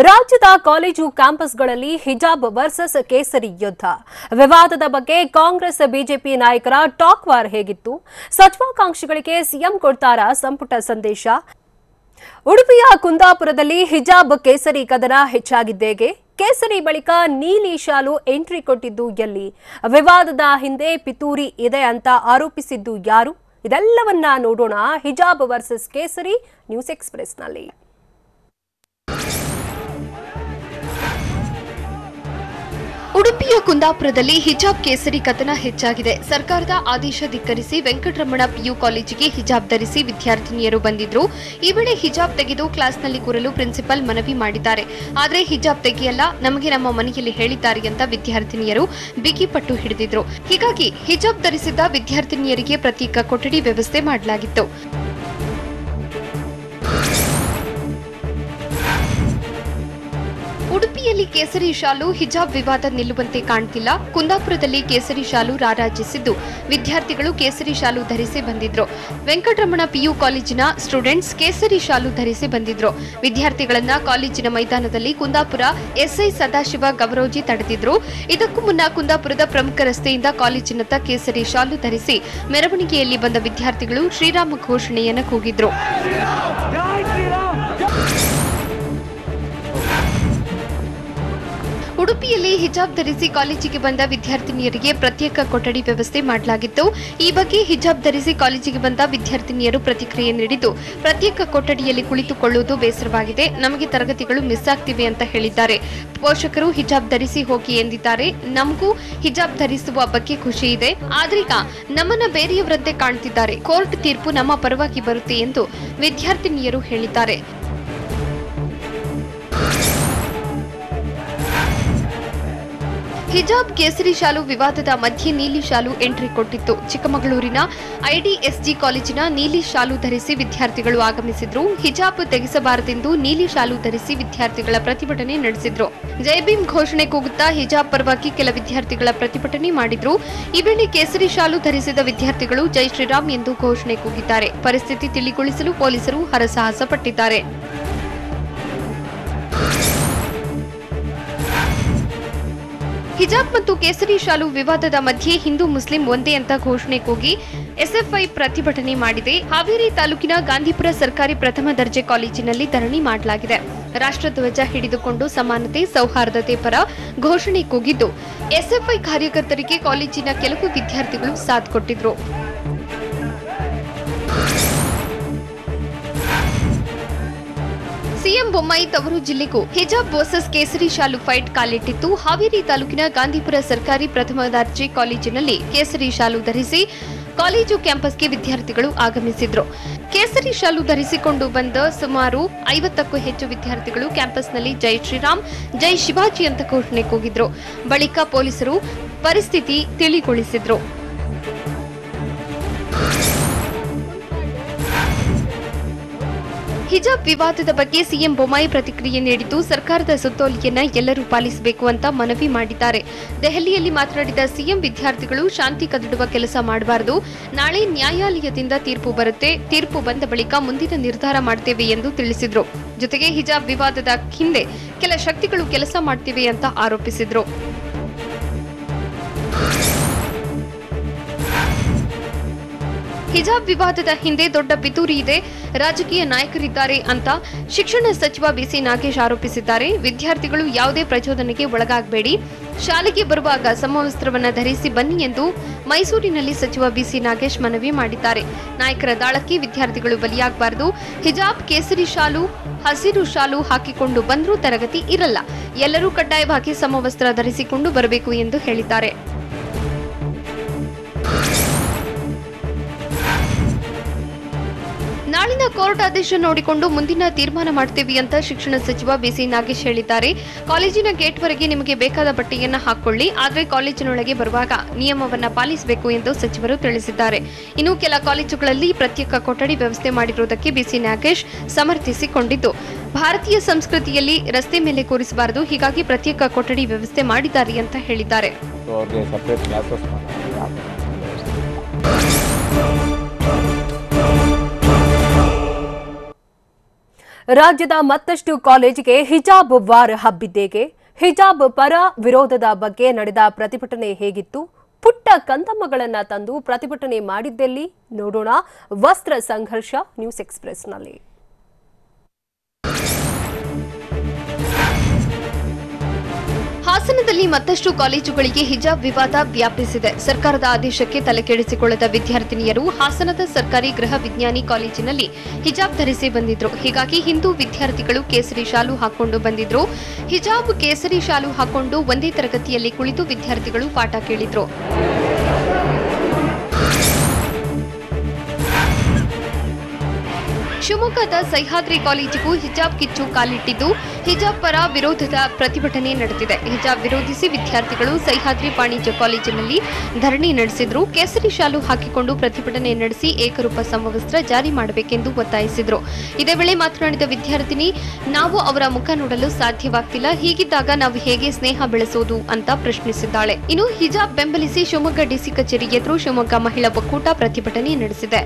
ರಾಜ್ಯದ ಕಾಲೇಜು ಕ್ಯಾಂಪಸ್ಗಳಲ್ಲಿ ಹಿಜಾಬ್ ವರ್ಸಸ್ ಕೇಸರಿ ಯುದ್ಧ ವಿವಾದದ ಬಗ್ಗೆ ಕಾಂಗ್ರೆಸ್ ಬಿಜೆಪಿ ನಾಯಕರ ಟಾಕ್ ವಾರ್ ಹೇಗಿತ್ತು? ಸಚಿವಾಕಾಂಕ್ಷಿಗಳಿಗೆ ಸಿಎಂ ಕೊಡ್ತಾರಾ ಸಂಪುಟ ಸಂದೇಶ? ಉಡುಪಿಯ ಕುಂದಾಪುರದಲ್ಲಿ ಹಿಜಾಬ್ ಕೇಸರಿ ಕದನ ಹೆಚ್ಚಾಗಿದ್ದೇಗೆ? ಕೇಸರಿ ಬಳಿಕ ನೀಲಿ ಶಾಲು ಎಂಟ್ರಿ ಕೊಟ್ಟಿದ್ದು ಎಲ್ಲಿ? ವಿವಾದದ ಹಿಂದೆ ಪಿತೂರಿ ಇದೆ ಅಂತ ಆರೋಪಿಸಿದ್ದು ಯಾರು? ಇದೆಲ್ಲವನ್ನ ನೋಡೋಣ ಹಿಜಾಬ್ ವರ್ಸಸ್ ಕೇಸರಿ ನ್ಯೂಸ್ ಎಕ್ಸ್‌ಪ್ರೆಸ್‌ನಲ್ಲಿ. ಉಡುಪಿಯ ಕುಂದಾಪುರದಲ್ಲಿ ಹಿಜಾಬ್ ಕೇಸರಿ ಕದನ ಹೆಚ್ಚಾಗಿದೆ. ಸರ್ಕಾರದ ಆದೇಶ ಧಿಕ್ಕರಿಸಿ ವೆಂಕಟರಮಣ ಪಿಯು ಕಾಲೇಜಿಗೆ ಹಿಜಾಬ್ ಧರಿಸಿ ವಿದ್ಯಾರ್ಥಿನಿಯರು ಬಂದಿದ್ರು. ಈ ವೇಳೆ ಹಿಜಾಬ್ ತೆಗೆದು ಕ್ಲಾಸ್ನಲ್ಲಿ ಕೂರಲು ಪ್ರಿನ್ಸಿಪಲ್ ಮನವಿ ಮಾಡಿದ್ದಾರೆ. ಆದರೆ ಹಿಜಾಬ್ ತೆಗೆಯಲ್ಲ, ನಮಗೆ ನಮ್ಮ ಮನೆಯಲ್ಲಿ ಹೇಳಿದ್ದಾರೆ ಅಂತ ವಿದ್ಯಾರ್ಥಿನಿಯರು ಬಿಗಿಪಟ್ಟು ಹಿಡಿದಿದ್ರು. ಹೀಗಾಗಿ ಹಿಜಾಬ್ ಧರಿಸಿದ್ದ ವಿದ್ಯಾರ್ಥಿನಿಯರಿಗೆ ಪ್ರತ್ಯೇಕ ಕೊಠಡಿ ವ್ಯವಸ್ಥೆ ಮಾಡಲಾಗಿತ್ತು. ಉಡುಪಿಯಲ್ಲಿ ಕೇಸರಿ ಶಾಲು ಹಿಜಾಬ್ ವಿವಾದ ನಿಲ್ಲುವಂತೆ ಕಾಣ್ತಿಲ್ಲ. ಕುಂದಾಪುರದಲ್ಲಿ ಕೇಸರಿ ಶಾಲು ರಾರಾಜಿಸಿದ್ದು ವಿದ್ಯಾರ್ಥಿಗಳು ಕೇಸರಿ ಶಾಲು ಧರಿಸಿ ಬಂದಿದ್ರು. ವೆಂಕಟರಮಣ ಪಿಯು ಕಾಲೇಜಿನ ಸ್ಟೂಡೆಂಟ್ಸ್ ಕೇಸರಿ ಶಾಲು ಧರಿಸಿ ಬಂದಿದ್ರು. ವಿದ್ಯಾರ್ಥಿಗಳನ್ನ ಕಾಲೇಜಿನ ಮೈದಾನದಲ್ಲಿ ಕುಂದಾಪುರ ಎಸ್ಐ ಸದಾಶಿವ ಗವರೋಜಿ ತಡೆದಿದ್ರು. ಇದಕ್ಕೂ ಮುನ್ನ ಕುಂದಾಪುರದ ಪ್ರಮುಖ ರಸ್ತೆಯಿಂದ ಕಾಲೇಜಿನತ್ತ ಕೇಸರಿ ಶಾಲು ಧರಿಸಿ ಮೆರವಣಿಗೆಯಲ್ಲಿ ಬಂದ ವಿದ್ಯಾರ್ಥಿಗಳು ಶ್ರೀರಾಮ ಘೋಷಣೆಯನ್ನು ಕೂಗಿದ್ರು. ಉಡುಪಿಯಲ್ಲಿ ಹಿಜಾಬ್ ಧರಿಸಿ ಕಾಲೇಜಿಗೆ ಬಂದ ವಿದ್ಯಾರ್ಥಿನಿಯರಿಗೆ ಪ್ರತ್ಯೇಕ ಕೊಠಡಿ ವ್ಯವಸ್ಥೆ ಮಾಡಲಾಗಿತ್ತು. ಈ ಬಗ್ಗೆ ಹಿಜಾಬ್ ಧರಿಸಿ ಕಾಲೇಜಿಗೆ ಬಂದ ವಿದ್ಯಾರ್ಥಿನಿಯರು ಪ್ರತಿಕ್ರಿಯೆ ನೀಡಿದ್ದು, ಪ್ರತ್ಯೇಕ ಕೊಠಡಿಯಲ್ಲಿ ಕುಳಿತುಕೊಳ್ಳುವುದು ಬೇಸರವಾಗಿದೆ, ನಮಗೆ ತರಗತಿಗಳು ಮಿಸ್ ಆಗ್ತಿವೆ ಅಂತ ಹೇಳಿದ್ದಾರೆ. ಪೋಷಕರು ಹಿಜಾಬ್ ಧರಿಸಿ ಹೋಗಿ ಎಂದಿದ್ದಾರೆ. ನಮಗೂ ಹಿಜಾಬ್ ಧರಿಸುವ ಬಗ್ಗೆ ಖುಷಿ ಇದೆ, ಆದ್ರೀಗ ನಮ್ಮನ್ನ ಬೇರೆಯವರಂತೆ ಕಾಣ್ತಿದ್ದಾರೆ. ಕೋರ್ಟ್ ತೀರ್ಪು ನಮ್ಮ ಪರವಾಗಿ ಬರುತ್ತೆ ಎಂದು ವಿದ್ಯಾರ್ಥಿನಿಯರು ಹೇಳಿದ್ದಾರೆ. ಹಿಜಾಬ್ ಕೇಸರಿ ಶಾಲು ವಿವಾದದ ಮಧ್ಯೆ ನೀಲಿ ಶಾಲು ಎಂಟ್ರಿ ಕೊಟ್ಟಿತ್ತು. ಚಿಕ್ಕಮಗಳೂರಿನ ಐಡಿಎಸ್ಜಿ ಕಾಲೇಜಿನ ನೀಲಿ ಶಾಲು ಧರಿಸಿ ವಿದ್ಯಾರ್ಥಿಗಳು ಆಗಮಿಸಿದ್ರು. ಹಿಜಾಬ್ ತೆಗೆಸಬಾರದೆಂದು ನೀಲಿ ಶಾಲು ಧರಿಸಿ ವಿದ್ಯಾರ್ಥಿಗಳ ಪ್ರತಿಭಟನೆ ನಡೆಸಿದ್ರು. ಜೈ ಭೀಮ್ ಘೋಷಣೆ ಕೂಗುತ್ತಾ ಹಿಜಾಬ್ ಪರವಾಗಿ ಕೆಲ ವಿದ್ಯಾರ್ಥಿಗಳ ಪ್ರತಿಭಟನೆ ಮಾಡಿದ್ರು. ಈ ವೇಳೆ ಕೇಸರಿ ಶಾಲು ಧರಿಸಿದ ವಿದ್ಯಾರ್ಥಿಗಳು ಜೈ ಶ್ರೀರಾಮ್ ಎಂದು ಘೋಷಣೆ ಕೂಗಿದ್ದಾರೆ. ಪರಿಸ್ಥಿತಿ ತಿಳಿಗೊಳಿಸಲು ಪೊಲೀಸರು ಹರಸಾಹಸ ಪಟ್ಟಿದ್ದಾರೆ. ಹಿಜಾಬ್ ಮತ್ತು ಕೇಸರಿ ಶಾಲು ವಿವಾದದ ಮಧ್ಯೆ ಹಿಂದೂ ಮುಸ್ಲಿಂ ಒಂದೇ ಅಂತ ಘೋಷಣೆ ಕೂಗಿ ಎಸ್ಎಫ್ಐ ಪ್ರತಿಭಟನೆ ಮಾಡಿದೆ. ಹಾವೇರಿ ತಾಲೂಕಿನ ಗಾಂಧಿಪುರ ಸರ್ಕಾರಿ ಪ್ರಥಮ ದರ್ಜೆ ಕಾಲೇಜಿನಲ್ಲಿ ಧರಣಿ ಮಾಡಲಾಗಿದೆ. ರಾಷ್ಟ್ರಧ್ವಜ ಹಿಡಿದುಕೊಂಡು ಸಮಾನತೆ ಸೌಹಾರ್ದತೆ ಪರ ಘೋಷಣೆ ಕೂಗಿದ್ದು, ಎಸ್ಎಫ್ಐ ಕಾರ್ಯಕರ್ತರಿಗೆ ಕಾಲೇಜಿನ ಕೆಲವು ವಿದ್ಯಾರ್ಥಿಗಳು ಸಾಥ್ ಕೊಟ್ಟಿದ್ರು. ಸಿಎಂ ಬೊಮ್ಮಾಯಿ ತವರು ಜಿಲ್ಲೆಗೂ ಹಿಜಾಬ್ ವರ್ಸಸ್ ಕೇಸರಿ ಶಾಲು ಫೈಟ್ ಕಾಲಿಟ್ಟಿತ್ತು. ಹಾವೇರಿ ತಾಲೂಕಿನ ಗಾಂಧಿಪುರ ಸರ್ಕಾರಿ ಪ್ರಥಮ ದರ್ಜೆ ಕಾಲೇಜಿನಲ್ಲಿ ಕೇಸರಿ ಶಾಲು ಧರಿಸಿ ಕಾಲೇಜು ಕ್ಯಾಂಪಸ್ಗೆ ವಿದ್ಯಾರ್ಥಿಗಳು ಆಗಮಿಸಿದ್ರು. ಕೇಸರಿ ಶಾಲು ಧರಿಸಿಕೊಂಡು ಬಂದ ಸುಮಾರು 50ಕ್ಕೂ ಹೆಚ್ಚು ವಿದ್ಯಾರ್ಥಿಗಳು ಕ್ಯಾಂಪಸ್ನಲ್ಲಿ ಜೈ ಶ್ರೀರಾಮ್, ಜೈ ಶಿವಾಜಿ ಅಂತ ಘೋಷಣೆ ಕೂಗಿದ್ರು. ಬಳಿಕ ಪೊಲೀಸರು ಪರಿಸ್ಥಿತಿ ತಿಳಿಗೊಳಿಸಿದ್ರು. ಹಿಜಾಬ್ ವಿವಾದದ ಬಗ್ಗೆ ಸಿಎಂ ಬೊಮ್ಮಾಯಿ ಪ್ರತಿಕ್ರಿಯೆ ನೀಡಿದ್ದು, ಸರ್ಕಾರದ ಸುತ್ತೋಲೆಯನ್ನ ಎಲ್ಲರೂ ಪಾಲಿಸಬೇಕು ಅಂತ ಮನವಿ ಮಾಡಿದ್ದಾರೆ. ದೆಹಲಿಯಲ್ಲಿ ಮಾತನಾಡಿದ ಸಿಎಂ, ವಿದ್ಯಾರ್ಥಿಗಳು ಶಾಂತಿ ಕದಡುವ ಕೆಲಸ ಮಾಡಬಾರದು. ನಾಳೆ ನ್ಯಾಯಾಲಯದಿಂದ ತೀರ್ಪು ಬರುತ್ತೆ, ತೀರ್ಪು ಬಂದ ಬಳಿಕ ಮುಂದಿನ ನಿರ್ಧಾರ ಮಾಡ್ತೇವೆ ಎಂದು ತಿಳಿಸಿದ್ರು. ಜೊತೆಗೆ ಹಿಜಾಬ್ ವಿವಾದದ ಹಿಂದೆ ಕೆಲ ಶಕ್ತಿಗಳು ಕೆಲಸ ಮಾಡ್ತಿವೆ ಅಂತ ಆರೋಪಿಸಿದ್ರು. ಹಿಜಾಬ್ ವಿವಾದದ ಹಿಂದೆ ದೊಡ್ಡ ಪಿತೂರಿ ಇದೆ, ರಾಜಕೀಯ ನಾಯಕರಿದ್ದಾರೆ ಅಂತ ಶಿಕ್ಷಣ ಸಚಿವ ಬಿಸಿ ನಾಗೇಶ್ ಆರೋಪಿಸಿದ್ದಾರೆ. ವಿದ್ಯಾರ್ಥಿಗಳು ಯಾವುದೇ ಪ್ರಚೋದನೆಗೆ ಒಳಗಾಗಬೇಡಿ, ಶಾಲೆಗೆ ಬರುವಾಗ ಸಮವಸ್ತ್ರವನ್ನ ಧರಿಸಿ ಬನ್ನಿ ಎಂದು ಮೈಸೂರಿನಲ್ಲಿ ಸಚಿವ ಬಿಸಿ ನಾಗೇಶ್ ಮನವಿ ಮಾಡಿದ್ದಾರೆ. ನಾಯಕರ ದಾಳಕ್ಕೆ ವಿದ್ಯಾರ್ಥಿಗಳು ಬಲಿಯಾಗಬಾರದು. ಹಿಜಾಬ್ ಕೇಸರಿ ಶಾಲು ಹಸಿರು ಶಾಲು ಹಾಕಿಕೊಂಡು ಬಂದರೂ ತರಗತಿ ಇರಲ್ಲ, ಎಲ್ಲರೂ ಕಡ್ಡಾಯವಾಗಿ ಸಮವಸ್ತ್ರ ಧರಿಸಿಕೊಂಡು ಬರಬೇಕು ಎಂದು ಹೇಳಿದ್ದಾರೆ. ನಾಳಿನ ಕೋರ್ಟ್ ಆದೇಶ ನೋಡಿಕೊಂಡು ಮುಂದಿನ ತೀರ್ಮಾನ ಮಾಡ್ತೇವೆ ಅಂತ ಶಿಕ್ಷಣ ಸಚಿವ ಬಿಸಿ ನಾಗೇಶ್ ಹೇಳಿದ್ದಾರೆ. ಕಾಲೇಜಿನ ಗೇಟ್ವರೆಗೆ ನಿಮಗೆ ಬೇಕಾದ ಬಟ್ಟೆಯನ್ನ ಹಾಕೊಳ್ಳಿ, ಆದರೆ ಕಾಲೇಜಿನೊಳಗೆ ಬರುವಾಗ ನಿಯಮವನ್ನ ಪಾಲಿಸಬೇಕು ಎಂದು ಸಚಿವರು ತಿಳಿಸಿದ್ದಾರೆ. ಇನ್ನು ಕೆಲ ಕಾಲೇಜುಗಳಲ್ಲಿ ಪ್ರತ್ಯೇಕ ಕೊಠಡಿ ವ್ಯವಸ್ಥೆ ಮಾಡಿರುವುದಕ್ಕೆ ಬಿಸಿ ನಾಗೇಶ್ ಸಮರ್ಥಿಸಿಕೊಂಡಿದ್ದು, ಭಾರತೀಯ ಸಂಸ್ಕೃತಿಯಲ್ಲಿ ರಸ್ತೆ ಮೇಲೆ ಕೂರಿಸಬಾರದು, ಹೀಗಾಗಿ ಪ್ರತ್ಯೇಕ ಕೊಠಡಿ ವ್ಯವಸ್ಥೆ ಮಾಡಿದ್ದಾರೆ ಅಂತ ಹೇಳಿದ್ದಾರೆ. ರಾಜ್ಯದ ಮತ್ತಷ್ಟು ಕಾಲೇಜಿಗೆ ಹಿಜಾಬ್ ವಾರ್ ಹಬ್ಬಿದ್ದೇಗೆ? ಹಿಜಾಬ್ ಪರ ವಿರೋಧದ ಬಗ್ಗೆ ನಡೆದ ಪ್ರತಿಭಟನೆ ಹೇಗಿತ್ತು? ಪುಟ್ಟ ಕಂದಮ್ಮಗಳನ್ನ ತಂದು ಪ್ರತಿಭಟನೆ ಮಾಡಿದ್ದೆಲ್ಲಿ? ನೋಡೋಣ ವಸ್ತ್ರ ಸಂಘರ್ಷ ನ್ಯೂಸ್ ಎಕ್ಸ್‌ಪ್ರೆಸ್‌ನಲ್ಲಿ. ಹಾಸನದಲ್ಲಿ ಮತ್ತಷ್ಟು ಕಾಲೇಜುಗಳಿಗೆ ಹಿಜಾಬ್ ವಿವಾದ ವ್ಯಾಪಿಸಿದೆ. ಸರ್ಕಾರದ ಆದೇಶಕ್ಕೆ ತಲೆಕೆಡಿಸಿಕೊಳ್ಳದ ವಿದ್ಯಾರ್ಥಿನಿಯರು ಹಾಸನದ ಸರ್ಕಾರಿ ಗೃಹ ವಿಜ್ಞಾನಿ ಕಾಲೇಜಿನಲ್ಲಿ ಹಿಜಾಬ್ ಧರಿಸಿ ಬಂದಿದ್ರು. ಹೀಗಾಗಿ ಹಿಂದೂ ವಿದ್ಯಾರ್ಥಿಗಳು ಕೇಸರಿ ಶಾಲು ಹಾಕೊಂಡು ಬಂದಿದ್ರು. ಹಿಜಾಬ್ ಕೇಸರಿ ಶಾಲು ಹಾಕೊಂಡು ಒಂದೇ ತರಗತಿಯಲ್ಲಿ ಕುಳಿತು ವಿದ್ಯಾರ್ಥಿಗಳು ಪಾಠ ಕೇಳಿದ್ರು. ಶಿವಮೊಗ್ಗದ ಸಹ್ಯಾದ್ರಿ ಕಾಲೇಜಿಗೂ ಹಿಜಾಬ್ ಕಿಚ್ಚು ಕಾಲಿಟ್ಟಿದ್ದು, ಹಿಜಾಬ್ ಪರ ವಿರೋಧದ ಪ್ರತಿಭಟನೆ ನಡೆದಿದೆ. ಹಿಜಾಬ್ ವಿರೋಧಿಸಿ ವಿದ್ಯಾರ್ಥಿಗಳು ಸಹ್ಯಾದ್ರಿ ವಾಣಿಜ್ಯ ಕಾಲೇಜಿನಲ್ಲಿ ಧರಣಿ ನಡೆಸಿದ್ರು. ಕೇಸರಿ ಶಾಲು ಹಾಕಿಕೊಂಡು ಪ್ರತಿಭಟನೆ ನಡೆಸಿ ಏಕರೂಪ ಸಮವಸ್ತ್ರ ಜಾರಿ ಮಾಡಬೇಕೆಂದು ಒತ್ತಾಯಿಸಿದ್ರು. ಇದೇ ವೇಳೆ ಮಾತನಾಡಿದ ವಿದ್ಯಾರ್ಥಿನಿ, ನಾವು ಅವರ ಮುಖ ನೋಡಲು ಸಾಧ್ಯವಾಗ್ತಿಲ್ಲ, ಹೀಗಿದ್ದಾಗ ನಾವು ಹೇಗೆ ಸ್ನೇಹ ಬೆಳೆಸೋದು ಅಂತ ಪ್ರಶ್ನಿಸಿದ್ದಾಳೆ. ಇನ್ನು ಹಿಜಾಬ್ ಬೆಂಬಲಿಸಿ ಶಿವಮೊಗ್ಗ ಡಿಸಿ ಕಚೇರಿ ಎದುರು ಶಿವಮೊಗ್ಗ ಮಹಿಳಾ ಒಕ್ಕೂಟ ಪ್ರತಿಭಟನೆ ನಡೆಸಿದೆ.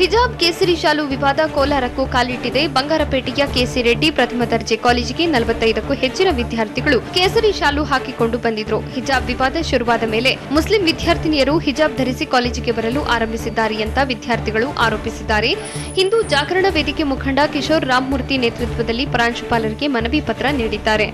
ಹಿಜಾಬ್ ಕೇಸರಿ ಶಾಲು ವಿವಾದ ಕೋಲಾರಕ್ಕೂ ಕಾಲಿಟ್ಟಿದೆ. ಬಂಗಾರಪೇಟೆಯ ಕೆಸಿ ರೆಡ್ಡಿ ಪ್ರಥಮ ದರ್ಜೆ ಕಾಲೇಜಿಗೆ 45ಕ್ಕೂ ಹೆಚ್ಚಿನ ವಿದ್ಯಾರ್ಥಿಗಳು ಕೇಸರಿ ಶಾಲು ಹಾಕಿಕೊಂಡು ಬಂದಿದ್ರು. ಹಿಜಾಬ್ ವಿವಾದ ಶುರುವಾದ ಮೇಲೆ ಮುಸ್ಲಿಂ ವಿದ್ಯಾರ್ಥಿನಿಯರು ಹಿಜಾಬ್ ಧರಿಸಿ ಕಾಲೇಜಿಗೆ ಬರಲು ಆರಂಭಿಸಿದ್ದಾರೆ ಅಂತ ವಿದ್ಯಾರ್ಥಿಗಳು ಆರೋಪಿಸಿದ್ದಾರೆ. ಹಿಂದೂ ಜಾಗರಣ ವೇದಿಕೆ ಮುಖಂಡ ಕಿಶೋರ್ ರಾಮಮೂರ್ತಿ ನೇತೃತ್ವದಲ್ಲಿ ಪ್ರಾಂಶುಪಾಲರಿಗೆ ಮನವಿ ಪತ್ರ ನೀಡಿದ್ದಾರೆ.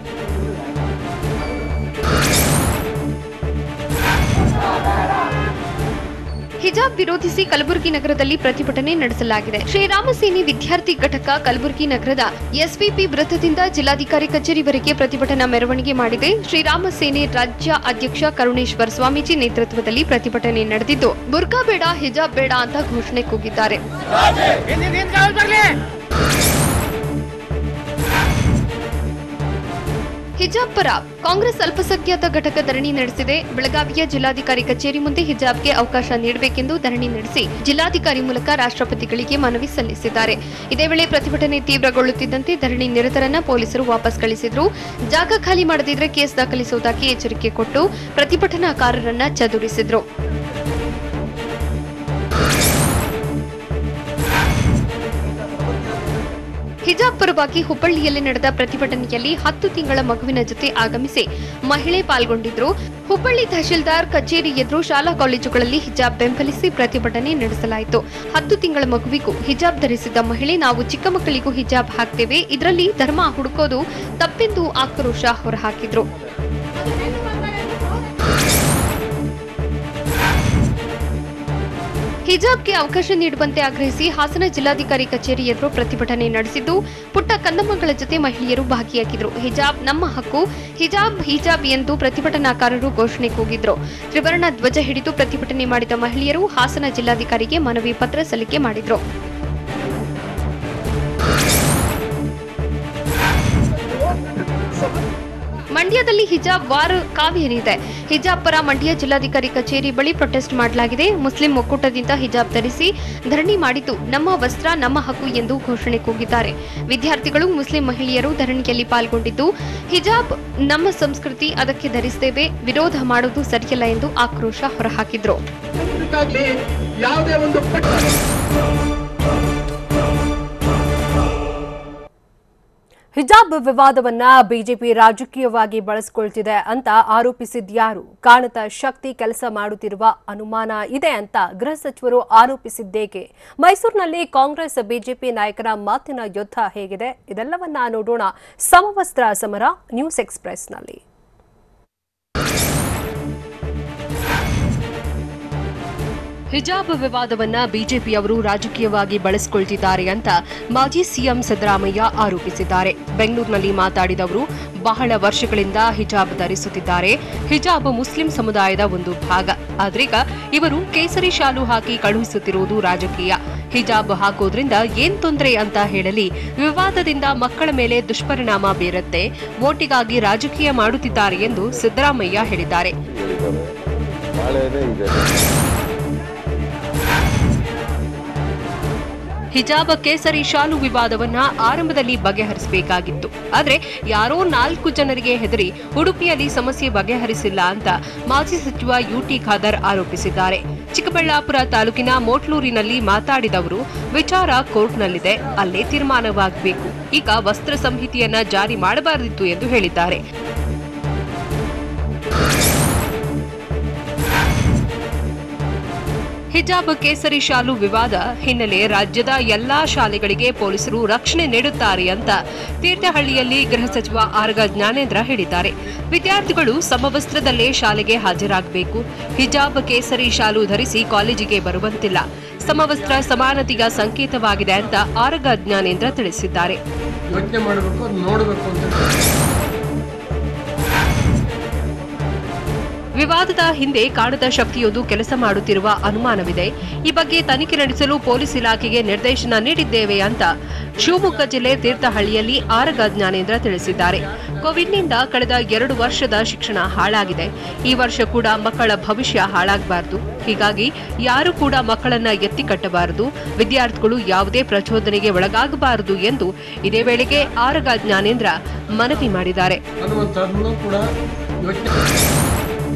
ಹಿಜಾಬ್ ವಿರೋಧಿಸಿ ಕಲಬುರಗಿ ನಗರದಲ್ಲಿ ಪ್ರತಿಭಟನೆ ನಡೆಸಲಾಗಿದೆ. ಶ್ರೀರಾಮ ಸೇನೆ ವಿದ್ಯಾರ್ಥಿ ಘಟಕ ಕಲಬುರಗಿ ನಗರದ ಎಸ್ವಿಪಿ ವೃತ್ತದಿಂದ ಜಿಲ್ಲಾಧಿಕಾರಿ ಕಚೇರಿವರೆಗೆ ಪ್ರತಿಭಟನಾ ಮೆರವಣಿಗೆ ಮಾಡಿದೆ. ಶ್ರೀರಾಮ ಸೇನೆ ರಾಜ್ಯ ಅಧ್ಯಕ್ಷ ಕರುಣೇಶ್ವರ್ ಸ್ವಾಮೀಜಿ ನೇತೃತ್ವದಲ್ಲಿ ಪ್ರತಿಭಟನೆ ನಡೆದಿದ್ದು, ಬುರ್ಕಾ ಬೇಡ ಹಿಜಾಬ್ ಬೇಡ ಅಂತ ಘೋಷಣೆ ಕೂಗಿದ್ದಾರೆ. ಹಿಜಾಬ್ ಪರ ಕಾಂಗ್ರೆಸ್ ಅಲ್ಪಸಂಖ್ಯಾತ ಘಟಕ ಧರಣಿ ನಡೆಸಿದೆ. ಬೆಳಗಾವಿಯ ಜಿಲ್ಲಾಧಿಕಾರಿ ಕಚೇರಿ ಮುಂದೆ ಹಿಜಾಬ್ಗೆ ಅವಕಾಶ ನೀಡಬೇಕೆಂದು ಧರಣಿ ನಡೆಸಿ ಜಿಲ್ಲಾಧಿಕಾರಿ ಮೂಲಕ ರಾಷ್ಟ್ರಪತಿಗಳಿಗೆ ಮನವಿ ಸಲ್ಲಿಸಿದ್ದಾರೆ. ಇದೇ ವೇಳೆ ಪ್ರತಿಭಟನೆ ತೀವ್ರಗೊಳ್ಳುತ್ತಿದ್ದಂತೆ ಧರಣಿ ನಿರತರನ್ನ ಪೊಲೀಸರು ವಾಪಸ್ ಕಳಿಸಿದ್ರು. ಜಾಗ ಖಾಲಿ ಮಾಡದಿದ್ರೆ ಕೇಸ್ ದಾಖಲಿಸುವುದಾಗಿ ಎಚ್ಚರಿಕೆ ಕೊಟ್ಟು ಪ್ರತಿಭಟನಾಕಾರರನ್ನ ಚದುರಿಸಿದ್ರು. ಹಿಜಾಬ್ ಪರವಾಗಿ ಹುಬ್ಬಳ್ಳಿಯಲ್ಲಿ ನಡೆದ ಪ್ರತಿಭಟನೆಯಲ್ಲಿ 10 ತಿಂಗಳ ಮಗುವಿನ ಜೊತೆ ಆಗಮಿಸಿ ಮಹಿಳೆ ಪಾಲ್ಗೊಂಡಿದ್ರು. ಹುಬ್ಬಳ್ಳಿ ತಹಶೀಲ್ದಾರ್ ಕಚೇರಿ ಎದುರು ಶಾಲಾ ಕಾಲೇಜುಗಳಲ್ಲಿ ಹಿಜಾಬ್ ಬೆಂಬಲಿಸಿ ಪ್ರತಿಭಟನೆ ನಡೆಸಲಾಯಿತು. 10 ತಿಂಗಳ ಮಗುವಿಗೂ ಹಿಜಾಬ್ ಧರಿಸಿದ್ದ ಮಹಿಳೆ, ನಾವು ಚಿಕ್ಕ ಮಕ್ಕಳಿಗೂ ಹಿಜಾಬ್ ಹಾಕ್ತೇವೆ, ಇದರಲ್ಲಿ ಧರ್ಮ ಹುಡುಕೋದು ತಪ್ಪೆಂದು ಆಕ್ರೋಶ ಹೊರಹಾಕಿದ್ರು. ಹಿಜಾಬ್ಗೆ ಅವಕಾಶ ನೀಡುವಂತೆ ಆಗ್ರಹಿಸಿ ಹಾಸನ ಜಿಲ್ಲಾಧಿಕಾರಿ ಕಚೇರಿ ಎದುರು ಪ್ರತಿಭಟನೆ ನಡೆಸಿದ್ದು, ಪುಟ್ಟ ಕಂದಮ್ಮಗಳ ಜೊತೆ ಮಹಿಳೆಯರು ಭಾಗಿಯಾಗಿದ್ದರು. ಹಿಜಾಬ್ ನಮ್ಮ ಹಕ್ಕು, ಹಿಜಾಬ್ ಹಿಜಾಬ್ ಎಂದು ಪ್ರತಿಭಟನಾಕಾರರು ಘೋಷಣೆ ಕೂಗಿದ್ರು. ತ್ರಿವರ್ಣ ಧ್ವಜ ಹಿಡಿದು ಪ್ರತಿಭಟನೆ ಮಾಡಿದ ಮಹಿಳೆಯರು ಹಾಸನ ಜಿಲ್ಲಾಧಿಕಾರಿಗೆ ಮನವಿ ಪತ್ರ ಸಲ್ಲಿಕೆ ಮಾಡಿದ್ರು. ಮಂಡ್ಯದಲ್ಲಿ ಹಿಜಾಬ್ ವಾರ್ ಕಾವೇರಿದೆ. ಹಿಜಾಬ್ ಪರ ಮಂಡ್ಯ ಜಿಲ್ಲಾಧಿಕಾರಿ ಕಚೇರಿ ಬಳಿ ಪ್ರೊಟೆಸ್ಟ್ ಮಾಡಲಾಗಿದೆ. ಮುಸ್ಲಿಂ ಒಕ್ಕೂಟದಿಂದ ಹಿಜಾಬ್ ಧರಿಸಿ ಧರಣಿ ಮಾಡಿದ್ದು, ನಮ್ಮ ವಸ್ತ್ರ ನಮ್ಮ ಹಕ್ಕು ಎಂದು ಘೋಷಣೆ ಕೂಗಿದ್ದಾರೆ. ವಿದ್ಯಾರ್ಥಿಗಳು, ಮುಸ್ಲಿಂ ಮಹಿಳೆಯರು ಧರಣಿಯಲ್ಲಿ ಪಾಲ್ಗೊಂಡಿದ್ದು, ಹಿಜಾಬ್ ನಮ್ಮ ಸಂಸ್ಕೃತಿ, ಅದಕ್ಕೆ ಧರಿಸುತ್ತೇವೆ, ವಿರೋಧ ಮಾಡುವುದು ಸರಿಯಲ್ಲ ಎಂದು ಆಕ್ರೋಶ ಹೊರಹಾಕಿದ್ರು. ಹಿಜಾಬ್ ವಿವಾದವನ್ನ ಬಿಜೆಪಿ ರಾಜಕೀಯವಾಗಿ ಬಳಸಿಕೊಳ್ತಿದೆ ಅಂತ ಆರೋಪಿಸಿದ್ಯಾರು? ಕಾಣದ ಶಕ್ತಿ ಕೆಲಸ ಮಾಡುತ್ತಿರುವ ಅನುಮಾನ ಇದೆ ಅಂತ ಗೃಹ ಸಚಿವರು ಆರೋಪಿಸಿದ್ದೇಕೆ? ಮೈಸೂರಿನಲ್ಲಿ ಕಾಂಗ್ರೆಸ್ ಬಿಜೆಪಿ ನಾಯಕರ ಮಾತಿನ ಯುದ್ಧ ಹೇಗಿದೆ? ಇದೆಲ್ಲವನ್ನ ನೋಡೋಣ ಸಮವಸ್ತ್ರ ಸಮರ ನ್ಯೂಸ್ ಎಕ್ಸ್‌ಪ್ರೆಸ್‌ನಲ್ಲಿ. ಹಿಜಾಬ್ ವಿವಾದವನ್ನ ಬಿಜೆಪಿಯವರು ರಾಜಕೀಯವಾಗಿ ಬಳಸಿಕೊಳ್ತಿದ್ದಾರೆ ಅಂತ ಮಾಜಿ ಸಿಎಂ ಸಿದ್ದರಾಮಯ್ಯ ಆರೋಪಿಸಿದ್ದಾರೆ. ಬೆಂಗಳೂರಿನಲ್ಲಿ ಮಾತಾಡಿದ ಅವರು, ಬಹಳ ವರ್ಷಗಳಿಂದ ಹಿಜಾಬ್ ಧರಿಸುತ್ತಿದ್ದಾರೆ. ಹಿಜಾಬ್ ಮುಸ್ಲಿಂ ಸಮುದಾಯದ ಒಂದು ಭಾಗ. ಆದ್ರೀಗ ಇವರು ಕೇಸರಿ ಶಾಲು ಹಾಕಿ ಕಳುಹಿಸುತ್ತಿರುವುದು ರಾಜಕೀಯ. ಹಿಜಾಬ್ ಹಾಕೋದ್ರಿಂದ ಏನ್ ತೊಂದರೆ ಅಂತ ಹೇಳಲಿ, ವಿವಾದದಿಂದ ಮಕ್ಕಳ ಮೇಲೆ ದುಷ್ಪರಿಣಾಮ ಬೀರುತ್ತೆ, ವೋಟಿಗಾಗಿ ರಾಜಕೀಯ ಮಾಡುತ್ತಿದ್ದಾರೆ ಎಂದು ಸಿದ್ದರಾಮಯ್ಯ ಹೇಳಿದ್ದಾರೆ. ಹಿಜಾಬ್ ಕೇಸರಿ ಶಾಲು ವಿವಾದವನ್ನ ಆರಂಭದಲ್ಲಿ ಬಗೆಹರಿಸಬೇಕಾಗಿತ್ತು. ಆದರೆ ಯಾರೋ 4 ಜನರಿಗೆ ಹೆದರಿ ಉಡುಪಿಯಲ್ಲಿ ಸಮಸ್ಯೆ ಬಗೆಹರಿಸಿಲ್ಲ ಅಂತ ಮಾಜಿ ಸಚಿವ ಯುಟಿ ಖಾದರ್ ಆರೋಪಿಸಿದ್ದಾರೆ. ಚಿಕ್ಕಬಳ್ಳಾಪುರ ತಾಲೂಕಿನ ಮೋಟ್ಲೂರಿನಲ್ಲಿ ಮಾತಾಡಿದವರು, ವಿಚಾರ ಕೋರ್ಟ್ನಲ್ಲಿದೆ, ಅಲ್ಲೇ ತೀರ್ಮಾನವಾಗಬೇಕು. ಈಗ ವಸ್ತ್ರ ಸಂಹಿತೆಯನ್ನ ಜಾರಿ ಮಾಡಬಾರದಿತ್ತು ಎಂದು ಹೇಳಿದ್ದಾರೆ. ಹಿಜಾಬ್ ಕೇಸರಿ ಶಾಲು ವಿವಾದ ಹಿನ್ನೆಲೆ ರಾಜ್ಯದ ಎಲ್ಲಾ ಶಾಲೆಗಳಿಗೆ ಪೊಲೀಸರು ರಕ್ಷಣೆ ನೀಡುತ್ತಾರೆ ಅಂತ ತೀರ್ಥಹಳ್ಳಿಯಲ್ಲಿ ಗೃಹ ಸಚಿವ ಆರಗ ಜ್ಞಾನೇಂದ್ರ ಹೇಳಿದ್ದಾರೆ. ವಿದ್ಯಾರ್ಥಿಗಳು ಸಮವಸ್ತ್ರದಲ್ಲೇ ಶಾಲೆಗೆ ಹಾಜರಾಗಬೇಕು. ಹಿಜಾಬ್ ಕೇಸರಿ ಶಾಲು ಧರಿಸಿ ಕಾಲೇಜಿಗೆ ಬರುವಂತಿಲ್ಲ. ಸಮವಸ್ತ್ರ ಸಮಾನತೆಯ ಸಂಕೇತವಾಗಿದೆ ಅಂತ ಆರಗ ಜ್ಞಾನೇಂದ್ರ ತಿಳಿಸಿದ್ದಾರೆ. ವಿವಾದದ ಹಿಂದೆ ಕಾಣದ ಶಕ್ತಿಯೊಂದು ಕೆಲಸ ಮಾಡುತ್ತಿರುವ ಅನುಮಾನವಿದೆ. ಈ ಬಗ್ಗೆ ತನಿಖೆ ನಡೆಸಲು ಪೊಲೀಸ್ ಇಲಾಖೆಗೆ ನಿರ್ದೇಶನ ನೀಡಿದ್ದೇವೆ ಅಂತ ಶಿವಮೊಗ್ಗ ಜಿಲ್ಲೆ ತೀರ್ಥಹಳ್ಳಿಯಲ್ಲಿ ಆರಗ ಜ್ಞಾನೇಂದ್ರ ತಿಳಿಸಿದ್ದಾರೆ. ಕೋವಿಡ್ನಿಂದ ಕಳೆದ 2 ವರ್ಷದ ಶಿಕ್ಷಣ ಹಾಳಾಗಿದೆ. ಈ ವರ್ಷ ಕೂಡ ಮಕ್ಕಳ ಭವಿಷ್ಯ ಹಾಳಾಗಬಾರದು. ಹೀಗಾಗಿ ಯಾರು ಕೂಡ ಮಕ್ಕಳನ್ನ ಎತ್ತಿ ಕಟ್ಟಬಾರದು. ವಿದ್ಯಾರ್ಥಿಗಳು ಯಾವುದೇ ಪ್ರಚೋದನೆಗೆ ಒಳಗಾಗಬಾರದು ಎಂದು ಇದೇ ವೇಳೆಗೆ ಆರಗ ಜ್ಞಾನೇಂದ್ರ ಮನವಿ ಮಾಡಿದ್ದಾರೆ.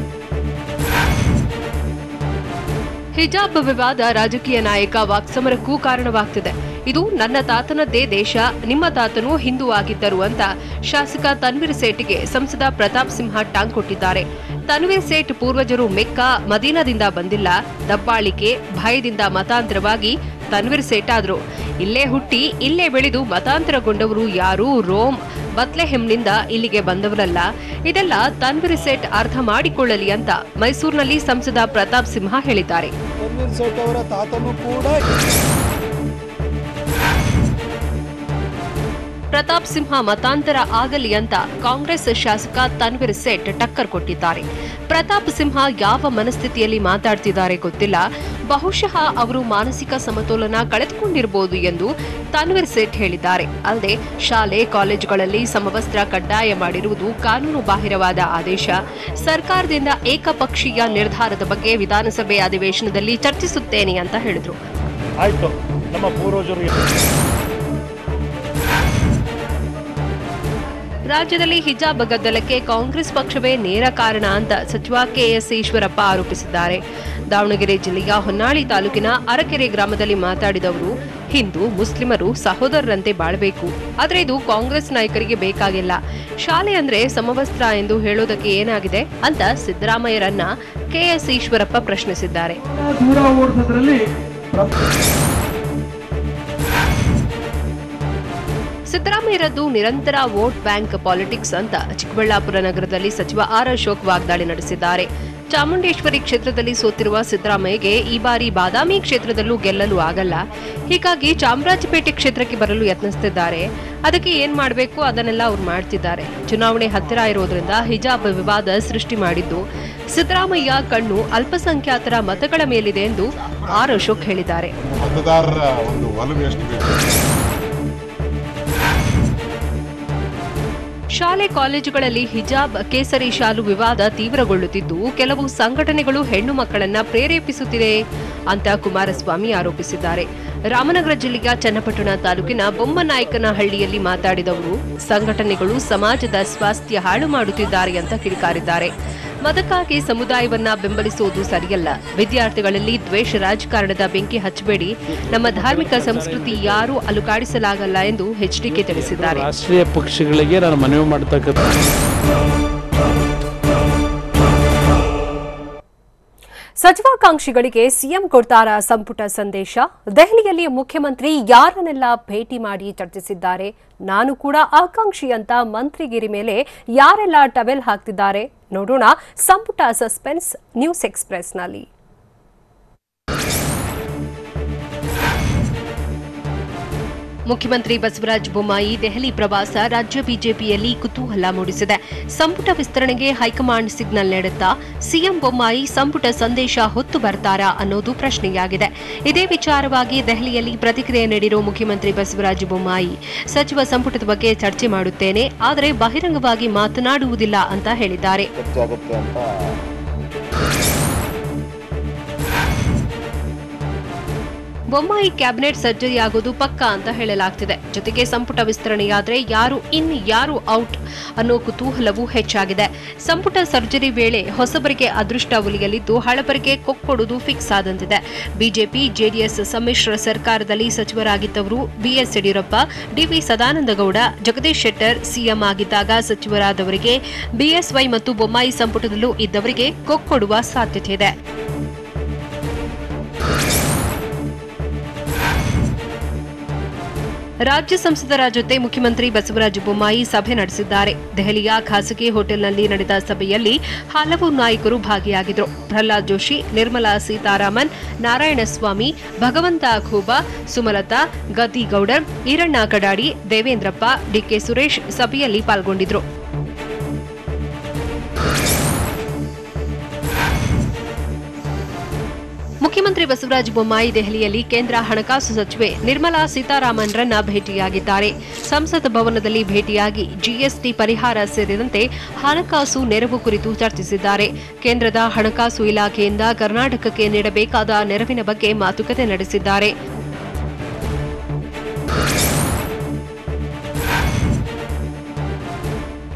ಹಿಜಾಬ್ ವಿವಾದ ರಾಜಕೀಯ ನಾಯಕ ವಾಕ್ಸಮರಕ್ಕೂ ಕಾರಣವಾಗ್ತಿದೆ. ಇದು ನನ್ನ ತಾತನದ್ದೇ ದೇಶ, ನಿಮ್ಮ ತಾತನೂ ಹಿಂದೂ ಆಗಿದ್ದರು ಅಂತ ಶಾಸಕ ತನ್ವೀರ್ ಸೇಠ್ಗೆ ಸಂಸದ ಪ್ರತಾಪ್ ಸಿಂಹ ಟಾಂಗ್ ಕೊಟ್ಟಿದ್ದಾರೆ. ತನ್ವೀರ್ ಸೇಠ್ ಪೂರ್ವಜರು ಮೆಕ್ಕಾ, ಮದೀನಾದಿಂದ ಬಂದಿಲ್ಲ. ದಬ್ಬಾಳಿಕೆ, ಭಯದಿಂದ ಮತಾಂತರವಾಗಿ ತನ್ವೀರ್ ಸೇಠ್ ಆದ್ರು. ಇಲ್ಲೇ ಹುಟ್ಟಿ ಇಲ್ಲೇ ಬೆಳೆದು ಮತಾಂತರಗೊಂಡವರು ಯಾರೂ ರೋಮ್, ಬತ್ಲೆಹೆಮ್ನಿಂದ ಇಲ್ಲಿಗೆ ಬಂದವರಲ್ಲ. ಇದೆಲ್ಲ ತನ್ವೀರ್ ಸೇಠ್ ಅರ್ಥ ಮಾಡಿಕೊಳ್ಳಲಿ ಅಂತ ಮೈಸೂರಿನಲ್ಲಿ ಸಂಸದ ಪ್ರತಾಪ್ ಸಿಂಹ ಹೇಳಿದ್ದಾರೆ. ತನ್ವೀರ್ ಸೇಠ್ ಅವರ ತಾತನೂ ಕೂಡ ಪ್ರತಾಪ್ ಸಿಂಹ ಮತಾಂತರ ಆಗಲಿ ಅಂತ ಕಾಂಗ್ರೆಸ್ ಶಾಸಕ ತನ್ವೀರ್ ಸೇಠ್ ಟಕ್ಕರ್ ಕೊಟ್ಟಿದ್ದಾರೆ. ಪ್ರತಾಪ್ ಸಿಂಹ ಯಾವ ಮನಸ್ಥಿತಿಯಲ್ಲಿ ಮಾತಾಡ್ತಿದ್ದಾರೆ ಗೊತ್ತಿಲ್ಲ. ಬಹುಶಃ ಅವರು ಮಾನಸಿಕ ಸಮತೋಲನ ಕಳೆದುಕೊಂಡಿರಬಹುದು ಎಂದು ತನ್ವೀರ್ ಸೇಠ್ ಹೇಳಿದ್ದಾರೆ. ಅಲ್ಲದೆ ಶಾಲೆ ಕಾಲೇಜುಗಳಲ್ಲಿ ಸಮವಸ್ತ್ರ ಕಡ್ಡಾಯ ಮಾಡಿರುವುದು ಕಾನೂನು ಬಾಹಿರವಾದ ಆದೇಶ. ಸರ್ಕಾರದಿಂದ ಏಕಪಕ್ಷೀಯ ನಿರ್ಧಾರದ ಬಗ್ಗೆ ವಿಧಾನಸಭೆ ಅಧಿವೇಶನದಲ್ಲಿ ಚರ್ಚಿಸುತ್ತೇನೆ ಅಂತ ಹೇಳಿದ್ರು. ಆಯ್ತು, ನಮ್ಮ ಪೂರ್ವಜರು ರಾಜ್ಯದಲ್ಲಿ ಹಿಜಾಬ್ ಗದ್ದಲಕ್ಕೆ ಕಾಂಗ್ರೆಸ್ ಪಕ್ಷವೇ ನೇರ ಕಾರಣ ಅಂತ ಸಚಿವ ಕೆಎಸ್ ಈಶ್ವರಪ್ಪ ಆರೋಪಿಸಿದ್ದಾರೆ. ದಾವಣಗೆರೆ ಜಿಲ್ಲೆಯ ಹೊನ್ನಾಳಿ ತಾಲೂಕಿನ ಅರಕೆರೆ ಗ್ರಾಮದಲ್ಲಿ ಮಾತಾಡಿದವರು, ಹಿಂದೂ ಮುಸ್ಲಿಮರು ಸಹೋದರರಂತೆ ಬಾಳಬೇಕು. ಆದರೆ ಇದು ಕಾಂಗ್ರೆಸ್ ನಾಯಕರಿಗೆ ಬೇಕಾಗಿಲ್ಲ. ಶಾಲೆ ಅಂದ್ರೆ ಸಮವಸ್ತ್ರ ಎಂದು ಹೇಳೋದಕ್ಕೆ ಏನಾಗಿದೆ ಅಂತ ಸಿದ್ದರಾಮಯ್ಯರನ್ನ ಕೆಎಸ್ ಈಶ್ವರಪ್ಪ ಪ್ರಶ್ನಿಸಿದ್ದಾರೆ. ಸಿದ್ದರಾಮಯ್ಯರದ್ದು ನಿರಂತರ ವೋಟ್ ಬ್ಯಾಂಕ್ ಪಾಲಿಟಿಕ್ಸ್ ಅಂತ ಚಿಕ್ಕಬಳ್ಳಾಪುರ ನಗರದಲ್ಲಿ ಸಚಿವ ಆರ್ ಅಶೋಕ್ ವಾಗ್ದಾಳಿ ನಡೆಸಿದ್ದಾರೆ. ಚಾಮುಂಡೇಶ್ವರಿ ಕ್ಷೇತ್ರದಲ್ಲಿ ಸೋತಿರುವ ಸಿದ್ದರಾಮಯ್ಯಗೆ ಈ ಬಾರಿ ಬಾದಾಮಿ ಕ್ಷೇತ್ರದಲ್ಲೂ ಗೆಲ್ಲಲು ಆಗಲ್ಲ. ಹೀಗಾಗಿ ಚಾಮರಾಜಪೇಟೆ ಕ್ಷೇತ್ರಕ್ಕೆ ಬರಲು ಯತ್ನಿಸುತ್ತಿದ್ದಾರೆ. ಅದಕ್ಕೆ ಏನ್ ಮಾಡಬೇಕು ಅದನ್ನೆಲ್ಲ ಅವ್ರು ಮಾಡ್ತಿದ್ದಾರೆ. ಚುನಾವಣೆ ಹತ್ತಿರ ಇರೋದ್ರಿಂದ ಹಿಜಾಬ್ ವಿವಾದ ಸೃಷ್ಟಿ ಮಾಡಿದ್ದು ಸಿದ್ದರಾಮಯ್ಯ ಕಣ್ಣು ಅಲ್ಪಸಂಖ್ಯಾತರ ಮತಗಳ ಮೇಲಿದೆ ಎಂದು ಆರ್ ಅಶೋಕ್ ಹೇಳಿದ್ದಾರೆ. ಶಾಲೆ ಕಾಲೇಜುಗಳಲ್ಲಿ ಹಿಜಾಬ್ ಕೇಸರಿ ಶಾಲು ವಿವಾದ ತೀವ್ರಗೊಳ್ಳುತ್ತಿದ್ದು ಕೆಲವು ಸಂಘಟನೆಗಳು ಹೆಣ್ಣು ಮಕ್ಕಳನ್ನ ಪ್ರೇರೇಪಿಸುತ್ತಿದೆ ಅಂತ ಕುಮಾರಸ್ವಾಮಿ ಆರೋಪಿಸಿದ್ದಾರೆ. ರಾಮನಗರ ಜಿಲ್ಲೆಯ ಚನ್ನಪಟ್ಟಣ ತಾಲೂಕಿನ ಬೊಮ್ಮನಾಯಕನಹಳ್ಳಿಯಲ್ಲಿ ಮಾತಾಡಿದವರು, ಸಂಘಟನೆಗಳು ಸಮಾಜದ ಸ್ವಾಸ್ಥ್ಯ ಹಾಳು ಮಾಡುತ್ತಿದ್ದಾರೆ ಅಂತ ಕಿಡಿಕಾರಿದ್ದಾರೆ. ಮತಕ್ಕಾಗಿ ಸಮುದಾಯವನ್ನ ಬೆಂಬಲಿಸುವುದು ಸರಿಯಲ್ಲ. ವಿದ್ಯಾರ್ಥಿಗಳಲ್ಲಿ ದ್ವೇಷ ರಾಜಕಾರಣದ ಬೆಂಕಿ ಹಚ್ಚಬೇಡಿ. ನಮ್ಮ ಧಾರ್ಮಿಕ ಸಂಸ್ಕೃತಿ ಯಾರೂ ಅಲುಗಾಡಿಸಲಾಗಲ್ಲ ಎಂದು ಎಚ್ಡಿಕೆ ತಿಳಿಸಿದ್ದಾರೆ. ರಾಷ್ಟ್ರೀಯ ಪಕ್ಷಗಳಿಗೆ ನಾನು ಮನವಿ ಮಾಡತಕ್ಕಂಥ ಸಚಿವಾಕಾಂಕ್ಷಿಗಳಿಗೆ ಸಿಎಂ ಕೊಡ್ತಾರಾ ಸಂಪುಟ ಸಂದೇಶ? ದೆಹಲಿಯಲ್ಲಿ ಮುಖ್ಯಮಂತ್ರಿ ಯಾರನ್ನೆಲ್ಲ ಭೇಟಿ ಮಾಡಿ ಚರ್ಚಿಸಿದ್ದಾರೆ? ನಾನು ಕೂಡ ಆಕಾಂಕ್ಷಿ ಅಂತ ಮಂತ್ರಿಗಿರಿ ಮೇಲೆ ಯಾರೆಲ್ಲ ಟವೆಲ್ ಹಾಕ್ತಿದ್ದಾರೆ ನೋಡೋಣ ಸಂಪುಟ ಸಸ್ಪೆನ್ಸ್ ನ್ಯೂಸ್ ಎಕ್ಸ್‌ಪ್ರೆಸ್‌ನಲ್ಲಿ. ಮುಖ್ಯಮಂತ್ರಿ ಬಸವರಾಜ ಬೊಮ್ಮಾಯಿ ದೆಹಲಿ ಪ್ರವಾಸ ರಾಜ್ಯ ಬಿಜೆಪಿಯಲ್ಲಿ ಕುತೂಹಲ ಮೂಡಿಸಿದೆ. ಸಂಪುಟ ವಿಸ್ತರಣೆಗೆ ಹೈಕಮಾಂಡ್ ಸಿಗ್ನಲ್ ನೀಡುತ್ತಾ ಸಿಎಂ ಬೊಮ್ಮಾಯಿ ಸಂಪುಟ ಸಂದೇಶ ಹೊತ್ತು ಬರ್ತಾರಾ ಅನ್ನೋದು ಪ್ರಶ್ನೆಯಾಗಿದೆ. ಇದೇ ವಿಚಾರವಾಗಿ ದೆಹಲಿಯಲ್ಲಿ ಪ್ರತಿಕ್ರಿಯೆ ನೀಡಿರುವ ಮುಖ್ಯಮಂತ್ರಿ ಬಸವರಾಜ ಬೊಮ್ಮಾಯಿ, ಸಚಿವ ಸಂಪುಟದ ಬಗ್ಗೆ ಚರ್ಚೆ ಮಾಡುತ್ತೇನೆ, ಆದರೆ ಬಹಿರಂಗವಾಗಿ ಮಾತನಾಡುವುದಿಲ್ಲ ಅಂತ ಹೇಳಿದ್ದಾರೆ. ಬೊಮ್ಮಾಯಿ ಕ್ಯಾಬಿನೆಟ್ ಸರ್ಜರಿ ಆಗೋದು ಪಕ್ಕಾ ಅಂತ ಹೇಳಲಾಗ್ತಿದೆ. ಜೊತೆಗೆ ಸಂಪುಟ ವಿಸ್ತರಣೆಯಾದ್ರೆ ಯಾರು ಔಟ್ ಅನ್ನೋ ಕುತೂಹಲವೂ ಹೆಚ್ಚಾಗಿದೆ. ಸಂಪುಟ ಸರ್ಜರಿ ವೇಳೆ ಹೊಸಬರಿಗೆ ಅದೃಷ್ಟ ಒಲಿಯಲಿದ್ದು ಹಳಬರಿಗೆ ಕೊಕ್ಕೊಡುವುದು ಫಿಕ್ಸ್ ಆದಂತಿದೆ. ಬಿಜೆಪಿ ಜೆಡಿಎಸ್ ಸಮ್ಮಿಶ್ರ ಸರ್ಕಾರದಲ್ಲಿ ಸಚಿವರಾಗಿದ್ದವರು BS Yeddyurappa, DV Sadananda Gowda, Jagadish Shettar CM ಆಗಿದ್ದಾಗ ಸಚಿವರಾದವರಿಗೆ ಬಿಎಸ್ವೈ ಮತ್ತು ಬೊಮ್ಮಾಯಿ ಸಂಪುಟದಲ್ಲೂ ಇದ್ದವರಿಗೆ ಕೊಕ್ಕೊಡುವ ಸಾಧ್ಯತೆ ಇದೆ. ರಾಜ್ಯ ಸಂಸದರ ಜೊತೆ ಮುಖ್ಯಮಂತ್ರಿ ಬಸವರಾಜ ಬೊಮ್ಮಾಯಿ ಸಭೆ ನಡೆಸಿದ್ದಾರೆ. ದೆಹಲಿಯ ಖಾಸಗಿ ಹೋಟೆಲ್ನಲ್ಲಿ ನಡೆದ ಸಭೆಯಲ್ಲಿ ಹಲವು ನಾಯಕರು ಭಾಗಿಯಾಗಿದ್ದರು. ಪ್ರಹ್ಲಾದ್ ಜೋಶಿ, ನಿರ್ಮಲಾ ಸೀತಾರಾಮನ್, ನಾರಾಯಣಸ್ವಾಮಿ, ಭಗವಂತ ಖೂಬಾ, ಸುಮಲತಾ, ಗದ್ದಿಗೌಡರ್, ಈರಣ್ಣ ಕಡಾಡಿ, ದೇವೇಂದ್ರಪ್ಪ, ಡಿಕೆ ಸುರೇಶ್ ಸಭೆಯಲ್ಲಿ ಪಾಲ್ಗೊಂಡಿದ್ದರು. ಮುಖ್ಯಮಂತ್ರಿ ಬಸವರಾಜ ಬೊಮ್ಮಾಯಿ ದೆಹಲಿಯಲ್ಲಿ ಕೇಂದ್ರ ಹಣಕಾಸು ಸಚಿವೆ ನಿರ್ಮಲಾ ಸೀತಾರಾಮನ್ರನ್ನ ಭೇಟಿಯಾಗಿದ್ದಾರೆ. ಸಂಸತ್ ಭವನದಲ್ಲಿ ಭೇಟಿಯಾಗಿ ಜಿಎಸ್ಟಿ ಪರಿಹಾರ ಸೇರಿದಂತೆ ಹಣಕಾಸು ನೆರವು ಕುರಿತು ಚರ್ಚಿಸಿದ್ದಾರೆ. ಕೇಂದ್ರದ ಹಣಕಾಸು ಇಲಾಖೆಯಿಂದ ಕರ್ನಾಟಕಕ್ಕೆ ನೀಡಬೇಕಾದ ನೆರವಿನ ಬಗ್ಗೆ ಮಾತುಕತೆ ನಡೆಸಿದ್ದಾರೆ.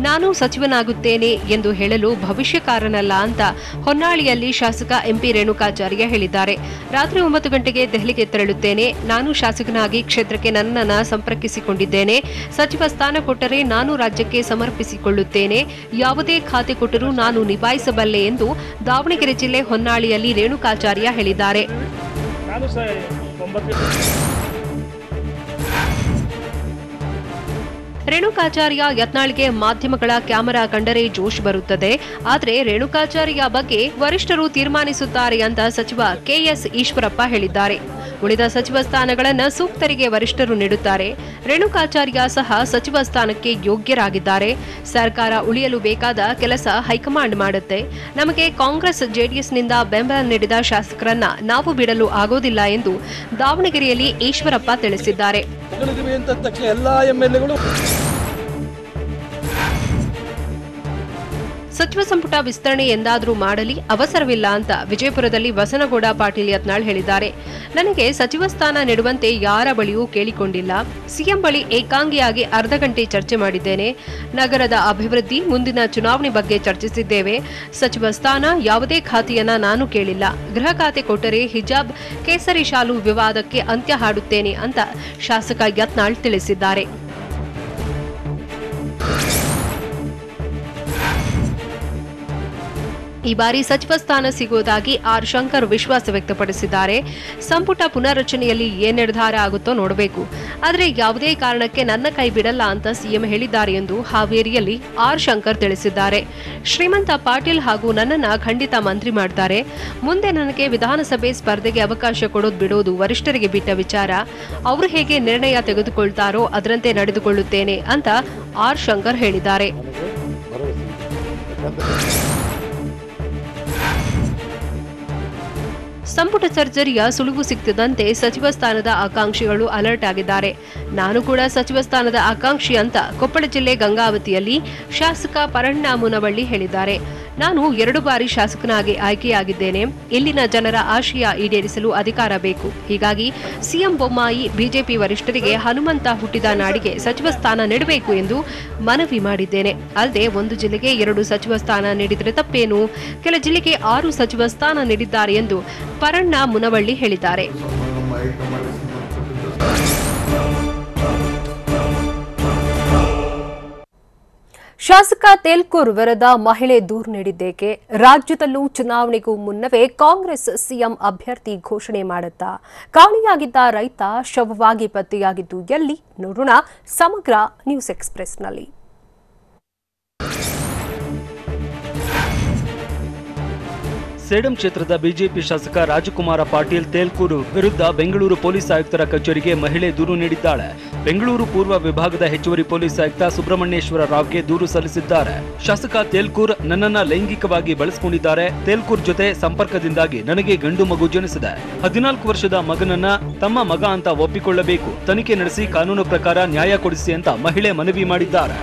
ನಾನು ಸಚಿವನಾಗುತ್ತೇನೆ ಎಂದು ಹೇಳಲು ಭವಿಷ್ಯಕಾರನಲ್ಲ ಅಂತ ಹೊನ್ನಾಳಿಯಲ್ಲಿ ಶಾಸಕ ಎಂಪಿ ರೇಣುಕಾಚಾರ್ಯ ಹೇಳಿದ್ದಾರೆ. ರಾತ್ರಿ 9 ಗಂಟೆಗೆ ದೆಹಲಿಗೆ ತೆರಳುತ್ತೇನೆ. ನಾನು ಶಾಸಕನಾಗಿ ಕ್ಷೇತ್ರಕ್ಕೆ ನನ್ನನ್ನು ಸಂಪರ್ಕಿಸಿಕೊಂಡಿದ್ದೇನೆ. ಸಚಿವ ಸ್ಥಾನ ಕೊಟ್ಟರೆ ನಾನು ರಾಜ್ಯಕ್ಕೆ ಸಮರ್ಪಿಸಿಕೊಳ್ಳುತ್ತೇನೆ. ಯಾವುದೇ ಖಾತೆ ಕೊಟ್ಟರೂ ನಾನು ನಿಭಾಯಿಸಬಲ್ಲೆ ಎಂದು ದಾವಣಗೆರೆ ಜಿಲ್ಲೆ ಹೊನ್ನಾಳಿಯಲ್ಲಿ ರೇಣುಕಾಚಾರ್ಯ ಹೇಳಿದ್ದಾರೆ. ರೇಣುಕಾಚಾರ್ಯ ಯತ್ನಾಳ್ಗೆ ಮಾಧ್ಯಮಗಳ ಕ್ಯಾಮೆರಾ ಕಂಡರೆ ಜೋಶ್ ಬರುತ್ತದೆ. ಆದರೆ ರೇಣುಕಾಚಾರ್ಯ ಬಗ್ಗೆ ವರಿಷ್ಠರು ತೀರ್ಮಾನಿಸುತ್ತಾರೆ ಅಂತ ಸಚಿವ ಕೆಎಸ್ ಈಶ್ವರಪ್ಪ ಹೇಳಿದ್ದಾರೆ. ಉಳಿದ ಸಚಿವ ಸ್ಥಾನಗಳನ್ನು ಸೂಕ್ತರಿಗೆ ವರಿಷ್ಠರು ನೀಡುತ್ತಾರೆ. ರೇಣುಕಾಚಾರ್ಯ ಸಹ ಸಚಿವ ಸ್ಥಾನಕ್ಕೆ ಯೋಗ್ಯರಾಗಿದ್ದಾರೆ. ಸರ್ಕಾರ ಉಳಿಯಲು ಬೇಕಾದ ಕೆಲಸ ಹೈಕಮಾಂಡ್ ಮಾಡುತ್ತೆ. ನಮಗೆ ಕಾಂಗ್ರೆಸ್ ಜೆಡಿಎಸ್ನಿಂದ ಬೆಂಬಲ ನೀಡಿದ ಶಾಸಕರನ್ನ ನಾವು ಬಿಡಲು ಆಗೋದಿಲ್ಲ ಎಂದು ದಾವಣಗೆರೆಯಲ್ಲಿ ಈಶ್ವರಪ್ಪ ತಿಳಿಸಿದ್ದಾರೆ. ಸಚಿವ ಸಂಪುಟ ವಿಸ್ತರಣೆ ಎಂದಾದರೂ ಮಾಡಲಿ, ಅವಸರವಿಲ್ಲ ಅಂತ ವಿಜಯಪುರದಲ್ಲಿ ಬಸನಗೌಡ ಪಾಟೀಲ್ ಯತ್ನಾಳ್ ಹೇಳಿದ್ದಾರೆ. ನನಗೆ ಸಚಿವ ಸ್ಥಾನ ನೀಡುವಂತೆ ಯಾರ ಬಳಿಯೂ ಕೇಳಿಕೊಂಡಿಲ್ಲ. ಸಿಎಂ ಬಳಿ ಏಕಾಂಗಿಯಾಗಿ ಅರ್ಧ ಗಂಟೆ ಚರ್ಚೆ ಮಾಡಿದ್ದೇನೆ. ನಗರದ ಅಭಿವೃದ್ಧಿ, ಮುಂದಿನ ಚುನಾವಣೆ ಬಗ್ಗೆ ಚರ್ಚಿಸಿದ್ದೇವೆ. ಸಚಿವ ಸ್ಥಾನ ಯಾವುದೇ ಖಾತೆಯನ್ನ ನಾನು ಕೇಳಿಲ್ಲ. ಗೃಹ ಖಾತೆ ಕೊಟ್ಟರೆ ಹಿಜಾಬ್, ಕೇಸರಿ ಶಾಲು ವಿವಾದಕ್ಕೆ ಅಂತ್ಯ ಹಾಡುತ್ತೇನೆ ಅಂತ ಶಾಸಕ ಯತ್ನಾಳ್ ತಿಳಿಸಿದ್ದಾರೆ. ಈ ಬಾರಿ ಸಚಿವ ಸ್ಥಾನ ಸಿಗುವುದಾಗಿ ಆರ್ ಶಂಕರ್ ವಿಶ್ವಾಸ ವ್ಯಕ್ತಪಡಿಸಿದ್ದಾರೆ. ಸಂಪುಟ ಪುನರ್ರಚನೆಯಲ್ಲಿ ಏನ್ ನಿರ್ಧಾರ ಆಗುತ್ತೋ ನೋಡಬೇಕು. ಆದರೆ ಯಾವುದೇ ಕಾರಣಕ್ಕೆ ನನ್ನ ಕೈ ಬಿಡಲ್ಲ ಅಂತ ಸಿಎಂ ಹೇಳಿದ್ದಾರೆ ಎಂದು ಹಾವೇರಿಯಲ್ಲಿ ಆರ್ ಶಂಕರ್ ತಿಳಿಸಿದ್ದಾರೆ. ಶ್ರೀಮಂತ ಪಾಟೀಲ್ ಹಾಗೂ ನನ್ನನ್ನ ಖಂಡಿತ ಮಂತ್ರಿ ಮಾಡ್ತಾರೆ. ಮುಂದೆ ನನಗೆ ವಿಧಾನಸಭೆ ಸ್ಪರ್ಧೆಗೆ ಅವಕಾಶ ಕೊಡೋದು ಬಿಡೋದು ವರಿಷ್ಠರಿಗೆ ಬಿಟ್ಟ ವಿಚಾರ. ಅವರು ಹೇಗೆ ನಿರ್ಣಯ ತೆಗೆದುಕೊಳ್ತಾರೋ ಅದರಂತೆ ನಡೆದುಕೊಳ್ಳುತ್ತೇನೆ ಅಂತ ಆರ್ ಶಂಕರ್ ಹೇಳಿದ್ದಾರೆ. ಸಂಪುಟ ಸರ್ಜರಿಯ ಸುಳಿವು ಸಿಕ್ತಿದ್ದಂತೆ ಸಚಿವ ಸ್ಥಾನದ ಆಕಾಂಕ್ಷಿಗಳು ಅಲರ್ಟ್ ಆಗಿದ್ದಾರೆ. ನಾನು ಕೂಡ ಸಚಿವ ಸ್ಥಾನದ ಆಕಾಂಕ್ಷಿ ಅಂತ ಕೊಪ್ಪಳ ಜಿಲ್ಲೆ ಗಂಗಾವತಿಯಲ್ಲಿ ಶಾಸಕ ಪರಣ್ಣ ಮುನವಳ್ಳಿ ಹೇಳಿದ್ದಾರೆ. ನಾನು 2 ಬಾರಿ ಶಾಸಕನಾಗಿ ಆಯ್ಕೆಯಾಗಿದ್ದೇನೆ. ಇಲ್ಲಿನ ಜನರ ಆಶಯ ಈಡೇರಿಸಲು ಅಧಿಕಾರ ಬೇಕು. ಹೀಗಾಗಿ ಸಿಎಂ ಬೊಮ್ಮಾಯಿ ಬಿಜೆಪಿ ವರಿಷ್ಠರಿಗೆ ಹನುಮಂತ ಹುಟ್ಟಿದ ನಾಡಿಗೆ ಸಚಿವ ಸ್ಥಾನ ನೀಡಬೇಕು ಎಂದು ಮನವಿ ಮಾಡಿದ್ದೇನೆ. ಅಲ್ಲದೆ ಒಂದು ಜಿಲ್ಲೆಗೆ 2 ಸಚಿವ ಸ್ಥಾನ ನೀಡಿದರೆ ತಪ್ಪೇನು? ಕೆಲ ಜಿಲ್ಲೆಗೆ 6 ಸಚಿವ ಸ್ಥಾನ ನೀಡಿದ್ದಾರೆ ಎಂದು ಪರಣ್ಣ ಮುನವಳ್ಳಿ ಹೇಳಿದ್ದಾರೆ. ಶಾಸಕ ತೇಲ್ಕೂರ್ ವಿರುದ್ಧ ಮಹಿಳೆ ದೂರು ನೀಡಿದ್ದೇಕೆ? ರಾಜ್ಯದಲ್ಲೂ ಚುನಾವಣೆಗೂ ಮುನ್ನವೇ ಕಾಂಗ್ರೆಸ್ ಸಿಎಂ ಅಭ್ಯರ್ಥಿ ಘೋಷಣೆ ಮಾಡುತ್ತಾ? ಕಾಣೆಯಾಗಿದ್ದ ರೈತ ಶವವಾಗಿ ಪತ್ತೆಯಾಗಿದ್ದು ಎಲ್ಲಿ? ನೋಡೋಣ ಸಮಗ್ರ ನ್ಯೂಸ್ ಎಕ್ಸ್‌ಪ್ರೆಸ್‌ನಲ್ಲಿ. ಸೇಡಂ ಕ್ಷೇತ್ರದ ಬಿಜೆಪಿ ಶಾಸಕ ರಾಜಕುಮಾರ ಪಾಟೀಲ್ ತೇಲ್ಕೂರು ವಿರುದ್ಧ ಬೆಂಗಳೂರು ಪೊಲೀಸ್ ಆಯುಕ್ತರ ಕಚೇರಿಗೆ ಮಹಿಳೆ ದೂರು ನೀಡಿದ್ದಾಳೆ. ಬೆಂಗಳೂರು ಪೂರ್ವ ವಿಭಾಗದ ಹೆಚ್ಚುವರಿ ಪೊಲೀಸ್ ಆಯುಕ್ತ ಸುಬ್ರಹ್ಮಣ್ಯೇಶ್ವರ ರಾವ್ಗೆ ದೂರು ಸಲ್ಲಿಸಿದ್ದಾರೆ. ಶಾಸಕ ತೇಲ್ಕೂರ್ ನನ್ನನ್ನ ಲೈಂಗಿಕವಾಗಿ ಬಳಸಿಕೊಂಡಿದ್ದಾರೆ. ತೇಲ್ಕೂರ್ ಜೊತೆ ಸಂಪರ್ಕದಿಂದಾಗಿ ನನಗೆ ಗಂಡು ಮಗು ಜನಿಸಿದೆ. 14 ವರ್ಷದ ಮಗನನ್ನ ತಮ್ಮ ಮಗ ಅಂತ ಒಪ್ಪಿಕೊಳ್ಳಬೇಕು. ತನಿಖೆ ನಡೆಸಿ ಕಾನೂನು ಪ್ರಕಾರ ನ್ಯಾಯ ಕೊಡಿಸಿ ಅಂತ ಮಹಿಳೆ ಮನವಿ ಮಾಡಿದ್ದಾರೆ.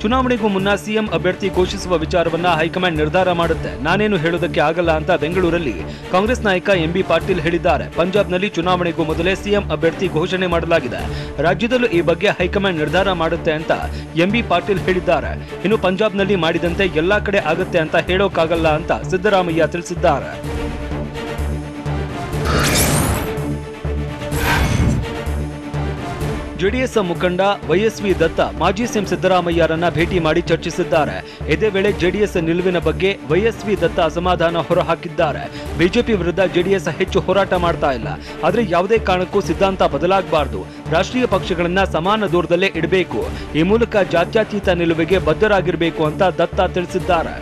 ಚುನಾವಣೆಗೂ ಮುನ್ನ ಸಿಎಂ ಅಭ್ಯರ್ಥಿ ಘೋಷಿಸುವ ವಿಚಾರವನ್ನ ಹೈಕಮಾಂಡ್ ನಿರ್ಧಾರ ಮಾಡುತ್ತೆ. ನಾನೇನು ಹೇಳೋದಕ್ಕೆ ಆಗಲ್ಲ ಅಂತ ಬೆಂಗಳೂರಲ್ಲಿ ಕಾಂಗ್ರೆಸ್ ನಾಯಕ ಎಂಬಿ ಪಾಟೀಲ್ ಹೇಳಿದ್ದಾರೆ. ಪಂಜಾಬ್ನಲ್ಲಿ ಚುನಾವಣೆಗೂ ಮೊದಲೇ ಸಿಎಂ ಅಭ್ಯರ್ಥಿ ಘೋಷಣೆ ಮಾಡಲಾಗಿದೆ. ರಾಜ್ಯದಲ್ಲೂ ಈ ಬಗ್ಗೆ ಹೈಕಮಾಂಡ್ ನಿರ್ಧಾರ ಮಾಡುತ್ತೆ ಅಂತ ಎಂಬಿ ಪಾಟೀಲ್ ಹೇಳಿದ್ದಾರೆ. ಇನ್ನು ಪಂಜಾಬ್ನಲ್ಲಿ ಮಾಡಿದಂತೆ ಎಲ್ಲಾ ಕಡೆ ಆಗುತ್ತೆ ಅಂತ ಹೇಳೋಕ್ಕಾಗಲ್ಲ ಅಂತ ಸಿದ್ದರಾಮಯ್ಯ ತಿಳಿಸಿದ್ದಾರೆ. ಜೆಡಿಎಸ್ ಮುಖಂಡ ವೈಎಸ್ವಿ ದತ್ತ ಮಾಜಿ ಸಿಎಂ ಸಿದ್ದರಾಮಯ್ಯರನ್ನ ಭೇಟಿ ಮಾಡಿ ಚರ್ಚಿಸಿದ್ದಾರೆ. ಇದೇ ವೇಳೆ ಜೆಡಿಎಸ್ ನಿಲುವಿನ ಬಗ್ಗೆ ವೈಎಸ್ವಿ ದತ್ತ ಅಸಮಾಧಾನ ಹೊರಹಾಕಿದ್ದಾರೆ. ಬಿಜೆಪಿ ವಿರುದ್ಧ ಜೆಡಿಎಸ್ ಹೆಚ್ಚು ಹೋರಾಟ ಮಾಡ್ತಾ ಇಲ್ಲ, ಆದ್ರೆ ಯಾವುದೇ ಕಾರಣಕ್ಕೂ ಸಿದ್ಧಾಂತ ಬದಲಾಗಬಾರದು. ರಾಷ್ಟ್ರೀಯ ಪಕ್ಷಗಳನ್ನ ಸಮಾನ ದೂರದಲ್ಲೇ ಇಡಬೇಕು. ಈ ಮೂಲಕ ಜಾತ್ಯತೀತ ನಿಲುವಿಗೆ ಬದ್ಧರಾಗಿರಬೇಕು ಅಂತ ದತ್ತ ತಿಳಿಸಿದ್ದಾರೆ.